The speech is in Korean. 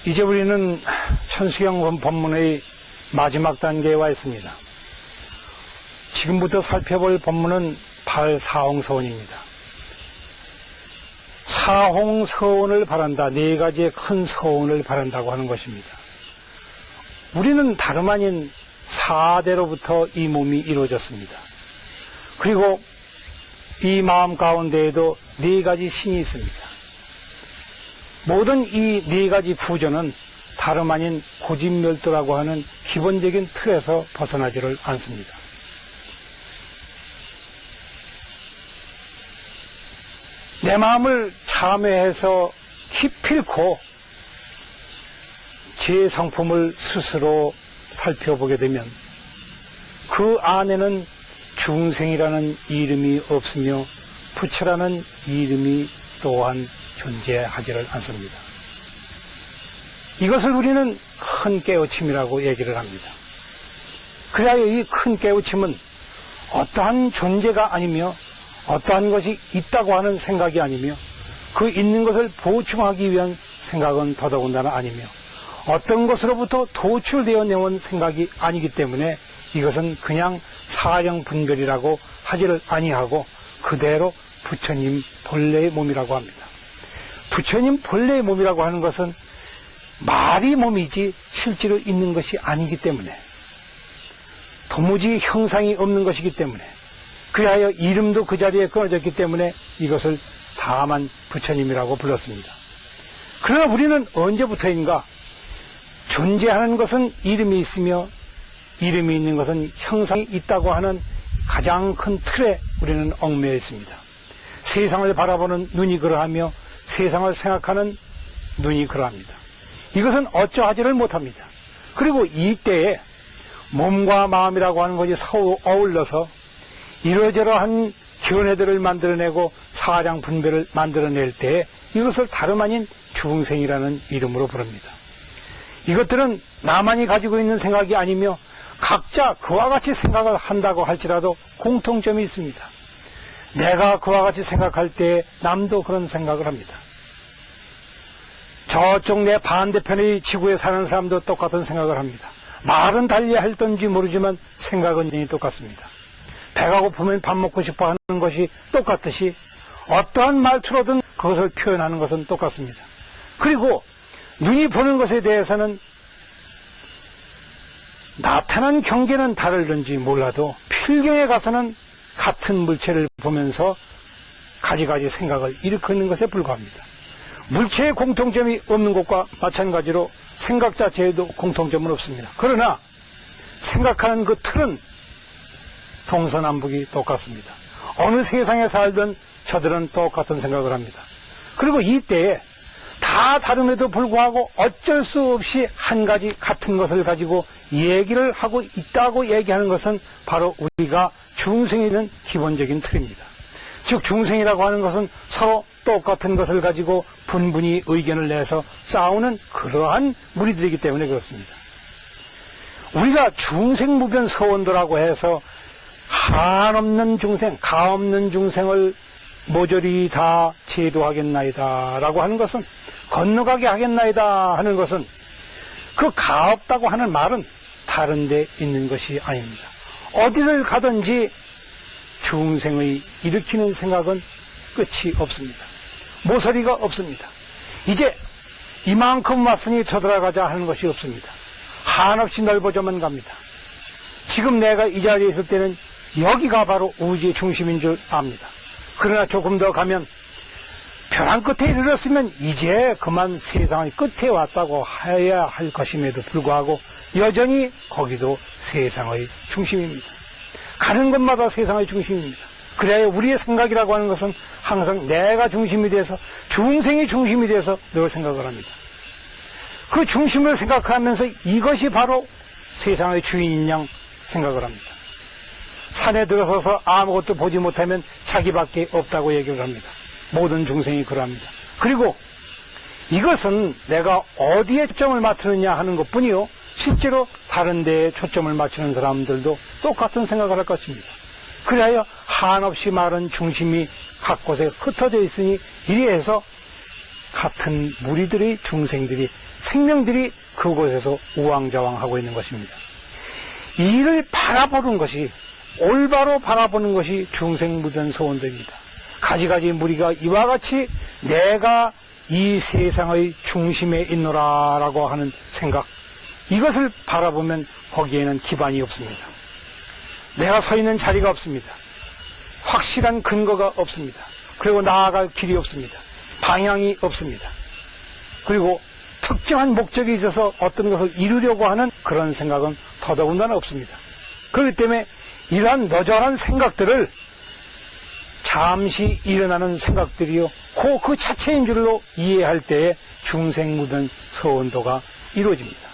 이제 우리는 천수경 법문의 마지막 단계에 와 있습니다. 지금부터 살펴볼 법문은 발사홍서원입니다. 사홍서원을 바란다, 네 가지의 큰 서원을 바란다고 하는 것입니다. 우리는 다름 아닌 사대로부터 이 몸이 이루어졌습니다. 그리고 이 마음 가운데에도 네 가지 신이 있습니다. 모든 이 네 가지 부전은 다름 아닌 고진멸도라고 하는 기본적인 틀에서 벗어나지를 않습니다. 내 마음을 참회해서 기필코 제 성품을 스스로 살펴보게 되면 그 안에는 중생이라는 이름이 없으며 부처라는 이름이 또한 존재하지를 않습니다. 이것을 우리는 큰 깨우침이라고 얘기를 합니다. 그래야 이 큰 깨우침은 어떠한 존재가 아니며 어떠한 것이 있다고 하는 생각이 아니며 그 있는 것을 보충하기 위한 생각은 더더군다나 아니며 어떤 것으로부터 도출되어 내온 생각이 아니기 때문에 이것은 그냥 사령 분별이라고 하지를 아니하고 그대로 부처님 본래의 몸이라고 합니다. 부처님 본래의 몸이라고 하는 것은 말이 몸이지 실제로 있는 것이 아니기 때문에 도무지 형상이 없는 것이기 때문에 그리하여 이름도 그 자리에 끊어졌기 때문에 이것을 다만 부처님이라고 불렀습니다. 그러나 우리는 언제부터인가 존재하는 것은 이름이 있으며 이름이 있는 것은 형상이 있다고 하는 가장 큰 틀에 우리는 얽매여 있습니다. 세상을 바라보는 눈이 그러하며 세상을 생각하는 눈이 그러합니다. 이것은 어쩌하지를 못합니다. 그리고 이때에 몸과 마음이라고 하는 것이 서로 어울러서 이러저러한 견해들을 만들어내고 사량 분별을 만들어낼 때에 이것을 다름 아닌 중생이라는 이름으로 부릅니다. 이것들은 나만이 가지고 있는 생각이 아니며 각자 그와 같이 생각을 한다고 할지라도 공통점이 있습니다. 내가 그와 같이 생각할 때 남도 그런 생각을 합니다. 저쪽 내 반대편의 지구에 사는 사람도 똑같은 생각을 합니다. 말은 달리 할던지 모르지만 생각은 똑같습니다. 배가 고프면 밥 먹고 싶어 하는 것이 똑같듯이 어떠한 말투로든 그것을 표현하는 것은 똑같습니다. 그리고 눈이 보는 것에 대해서는 나타난 경계는 다르든지 몰라도 필경에 가서는 같은 물체를 보면서 가지가지 생각을 일으키는 것에 불과합니다. 물체의 공통점이 없는 것과 마찬가지로 생각 자체에도 공통점은 없습니다. 그러나 생각하는 그 틀은 동서남북이 똑같습니다. 어느 세상에 살던 저들은 똑같은 생각을 합니다. 그리고 이때에 다 다름에도 불구하고 어쩔 수 없이 한 가지 같은 것을 가지고 얘기를 하고 있다고 얘기하는 것은 바로 우리가 중생이라는 기본적인 틀입니다. 즉 중생이라고 하는 것은 서로 똑같은 것을 가지고 분분히 의견을 내서 싸우는 그러한 무리들이기 때문에 그렇습니다. 우리가 중생무변 서원도라고 해서 한없는 중생, 가없는 중생을 모조리 다 제도하겠나이다 라고 하는 것은 건너가게 하겠나이다 하는 것은 그 가없다고 하는 말은 다른 데 있는 것이 아닙니다. 어디를 가든지 중생의 일으키는 생각은 끝이 없습니다. 모서리가 없습니다. 이제 이만큼 왔으니 되돌아가자 하는 것이 없습니다. 한없이 넓어져만 갑니다. 지금 내가 이 자리에 있을 때는 여기가 바로 우주의 중심인 줄 압니다. 그러나 조금 더 가면 벼랑 끝에 이르렀으면 이제 그만 세상의 끝에 왔다고 해야 할 것임에도 불구하고 여전히 거기도 세상의 중심입니다. 가는 곳마다 세상의 중심입니다. 그래야 우리의 생각이라고 하는 것은 항상 내가 중심이 돼서 중생이 중심이 돼서 늘 생각을 합니다. 그 중심을 생각하면서 이것이 바로 세상의 주인인 양 생각을 합니다. 산에 들어서서 아무것도 보지 못하면 자기밖에 없다고 얘기를 합니다. 모든 중생이 그러합니다. 그리고 이것은 내가 어디에 초점을 맞추느냐 하는 것뿐이요, 실제로 다른 데에 초점을 맞추는 사람들도 똑같은 생각을 할 것입니다. 그래야 한없이 많은 중심이 각 곳에 흩어져 있으니 이리해서 같은 무리들의 중생들이 생명들이 그곳에서 우왕좌왕하고 있는 것입니다. 이를 바라보는 것이, 올바로 바라보는 것이 중생무변 소원도입니다. 가지가지 무리가 이와 같이 내가 이 세상의 중심에 있노라라고 하는 생각, 이것을 바라보면 거기에는 기반이 없습니다. 내가 서 있는 자리가 없습니다. 확실한 근거가 없습니다. 그리고 나아갈 길이 없습니다. 방향이 없습니다. 그리고 특정한 목적이 있어서 어떤 것을 이루려고 하는 그런 생각은 더더군다나 없습니다. 그렇기 때문에 이러한 너절한 생각들을 잠시 일어나는 생각들이요, 그 자체인 줄로 이해할 때에 중생무변 서원도가 이루어집니다.